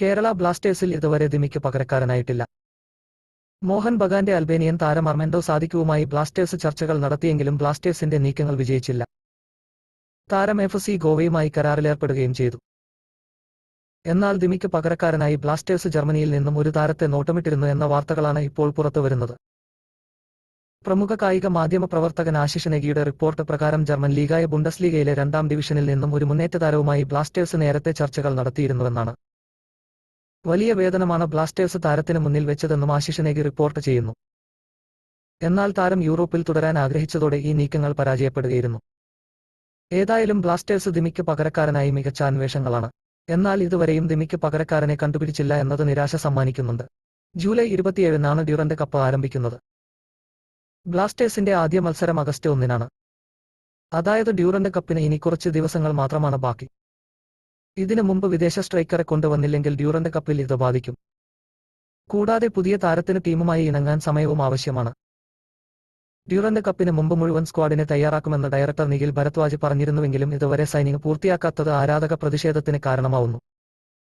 കേരള ബ്ലാസ്റ്റേഴ്സിൽ ഇതുവരെ ദിമിക്ക് പകരക്കാരനായിട്ടില്ല. മോഹൻ ബഗാന്റെ അൽബേനിയൻ താരം Armando സാദിക്കുവുമായി Blasters ചർച്ചകൾ നടത്തിയെങ്കിലും ബ്ലാസ്റ്റേഴ്സിന്റെ നീക്കങ്ങൾ വിജയിച്ചില്ല. താരം FC ഗോവയുമായി കരാറിലേർപ്പെടുകയും ചെയ്തു. എന്നാൽ ദിമിക്ക് പകരക്കാരനായി ബ്ലാസ്റ്റേഴ്സ് ജർമ്മനിയിൽ നിന്നും ഒരു താരത്തെ നോട്ടമിട്ടിരുന്നു എന്ന വാർത്തകളാണ് ഇപ്പോൾ പുറത്തുവരുന്നത്. പ്രമുഖ കായിക മാധ്യമ പ്രവർത്തകൻ ആശിഷ് നെഗിയുടെ റിപ്പോർട്ട് പ്രകാരം ജർമ്മൻ ലീഗായ ബുണ്ടസ്ലീഗയിലെ 2ാം ഡിവിഷനിൽ നിന്നും ഒരു മുന്നേറ്റ താരവുമായി ബ്ലാസ്റ്റേഴ്സ് നേരത്തെ ചർച്ചകൾ നടത്തിയിരുന്നുവെന്നാണ്. വലിയ വേതനമാണ് ബ്ലാസ്റ്റേഴ്സ് താരത്തിന് മുന്നിൽ വെച്ചതെന്നും ആശിഷ് നെഗി റിപ്പോർട്ട് ചെയ്യുന്നു. എന്നാൽ താരം യൂറോപ്പിൽ തുടരാൻ ആഗ്രഹിച്ചതോടെ ഈ നീക്കങ്ങൾ പരാജയപ്പെടുകയായിരുന്നു. ഏതായാലും ബ്ലാസ്റ്റേഴ്സ് ദിമിക്ക് പകരക്കാരനായി മികച്ച അന്വേഷണങ്ങളാണ്. എന്നാൽ ഇതുവരെയും ദിമിക്ക് പകരക്കാരനെ കണ്ടുപിടിച്ചില്ല എന്നത് നിരാശ സമ്മാനിക്കുന്നുണ്ട്. ജൂലൈ 27-നാണ് ഡ്യൂറന്റ് കപ്പ് ആരംഭിക്കുന്നത്. ബ്ലാസ്റ്റേഴ്സിന്റെ ആദ്യ മത്സരം ആഗസ്റ്റ് 1-നാണ്. അതായത് ഡ്യൂറന്റ് കപ്പിന് ഇനി കുറച്ച് ദിവസങ്ങൾ മാത്രമാണ് ബാക്കി. ഇതിനു മുമ്പ് വിദേശ സ്ട്രൈക്കറെ കൊണ്ടുവന്നില്ലെങ്കിൽ ഡ്യൂറന്റ് കപ്പിൽ ഇത് ബാധിക്കും. കൂടാതെ പുതിയ താരത്തിന് ടീമുമായി ഇണങ്ങാൻ സമയവും ആവശ്യമാണ്. ഡ്യൂറന്റ് കപ്പിന് മുമ്പ് മുഴുവൻ സ്ക്വാഡിനെ തയ്യാറാക്കുമെന്ന് ഡയറക്ടർ നിഖിൽ ഭരദ്വാജ് പറഞ്ഞിരുന്നുവെങ്കിലും ഇതുവരെ സൈനിങ് പൂർത്തിയാക്കാത്തത് ആരാധക പ്രതിഷേധത്തിന് കാരണമാവുന്നു.